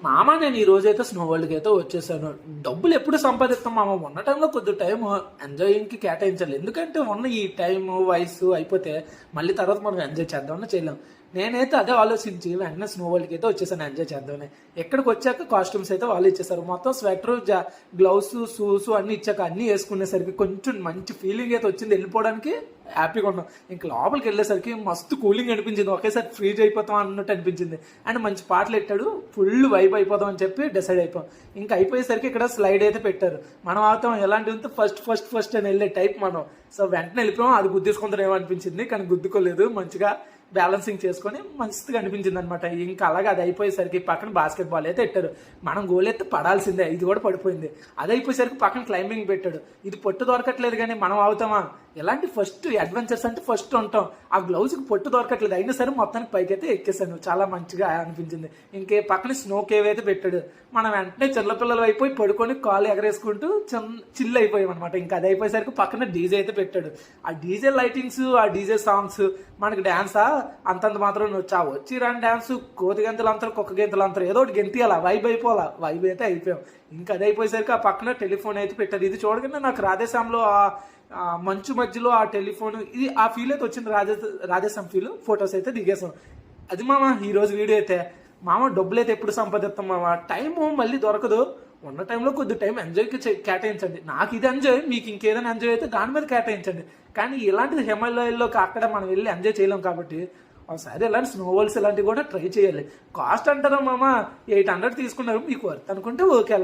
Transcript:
మామ నేను ఈ రోజైతే స్నో వరల్డ్కి అయితే వచ్చేసాను. డబ్బులు ఎప్పుడు సంపాదిస్తాం మామ, ఉన్న టైంలో కొద్ది టైం ఎంజాయింగ్కి కేటాయించాలి. ఎందుకంటే ఉన్న ఈ టైం వయసు అయిపోతే మళ్ళీ తర్వాత మనం ఎంజాయ్ చేద్దామని చేయలేం. నేనైతే అదే ఆలోచించి వెంటనే స్నో వరల్డ్కి అయితే వచ్చేసాను ఎంజాయ్ చేద్దామని. ఎక్కడికి వచ్చాక కాస్ట్యూమ్స్ అయితే వాళ్ళు ఇచ్చేసారు. మొత్తం స్వెటర్, గ్లౌస్, షూస్ అన్ని ఇచ్చాక అన్ని వేసుకునేసరికి కొంచెం మంచి ఫీలింగ్ అయితే వచ్చింది. వెళ్ళిపోవడానికి హ్యాపీగా ఉన్నాం. ఇంకా లోపలికి వెళ్ళేసరికి మస్తు కూలింగ్ అనిపించింది. ఒకేసారి ఫ్రీజ్ అయిపోతాం అన్నట్టు అనిపించింది. అండ్ మంచి పాటలు పెట్టాడు, ఫుల్ వైబ్ అయిపోతాం అని చెప్పి డిసైడ్ అయిపోయాం. ఇంకా అయిపోయేసరికి ఇక్కడ స్లైడ్ అయితే పెట్టారు. మనం అవుతాం ఎలాంటి ఉంటే ఫస్ట్ అని వెళ్ళే టైప్ మనం. సో వెంటనే వెళ్ళిపోయాం. అది గుద్దేసుకుంటారేమో అనిపించింది, కానీ గుద్దుకోలేదు. మంచిగా బ్యాలెన్సింగ్ చేసుకొని మంచిగా అనిపించింది అనమాట. ఇంకా అలాగే అది అయిపోయేసరికి పక్కన బాస్కెట్ బాల్ అయితే పెట్టారు. మనం గోల్ అయితే పడాల్సిందే, ఇది కూడా పడిపోయింది. అది అయిపోయేసరికి పక్కన క్లైంబింగ్ పెట్టాడు. ఇది పొట్టు దొరకట్లేదు కానీ మనం అవుతామా, ఎలాంటి ఫస్ట్ అడ్వెంచర్స్ అంటే ఫస్ట్ ఉంటాం. ఆ గ్లౌజ్కి పొట్టు దొరకట్లేదు, అయినా సరే మొత్తానికి పైకి అయితే ఎక్కేసాను. చాలా మంచిగా అనిపించింది. ఇంకే పక్కన స్నో కేవ్ అయితే పెట్టాడు. మనం వెంటనే చిన్నపిల్లలు అయిపోయి పడుకొని కాలు ఎగరేసుకుంటూ చిల్ అయిపోయాం అనమాట. ఇంకా అది అయిపోయేసరికి పక్కన డీజే అయితే పెట్టాడు. ఆ డీజే లైటింగ్స్, ఆ డీజే సాంగ్స్, మనకి డ్యాన్సా అంతంత మాత్రం వచ్చి రాని డ్యాన్స్, కోతి గంతులు అంటారు, కుక్క గంతులు అంటారు, ఏదో ఒకటి గెంతియాలా, వైబ్ అయిపోవాలా. వైబ్ అయితే అయిపోయాం. ఇంకా అది అయిపోయేసరికి ఆ పక్కన టెలిఫోన్ అయితే పెట్టారు. ఇది చూడగానే నాకు రాధేశ్యామ్లో మంచు మధ్యలో ఆ టెలిఫోన్, ఇది ఆ ఫీల్ అయితే వచ్చింది. రాధేశ్యామ్ ఫీల్. ఫొటోస్ అయితే దిగేసాం. అది మామ ఈరోజు వీడియో అయితే. మామ డబ్బులు అయితే ఎప్పుడు సంపాదిస్తాం మామ, టైము మళ్ళీ దొరకదు. ఉన్న టైంలో కొద్ది టైం ఎంజాయ్కి కేటాయించండి. నాకు ఇది ఎంజాయ్, మీకు ఇంకేదైనా ఎంజాయ్ అయితే దాని మీద కేటాయించండి. కానీ ఇలాంటిది హిమాలయాల్లోకి అక్కడ మనం వెళ్ళి ఎంజాయ్ చేయలేం కాబట్టి ఒకసారి ఇలాంటి స్నో వరల్డ్స్ ఇలాంటివి కూడా ట్రై చేయాలి. కాస్ట్ అంటారా మామ 800 తీసుకున్నారు, మీకు వర్త్ అనుకుంటే ఓకే వెళ్ళండి.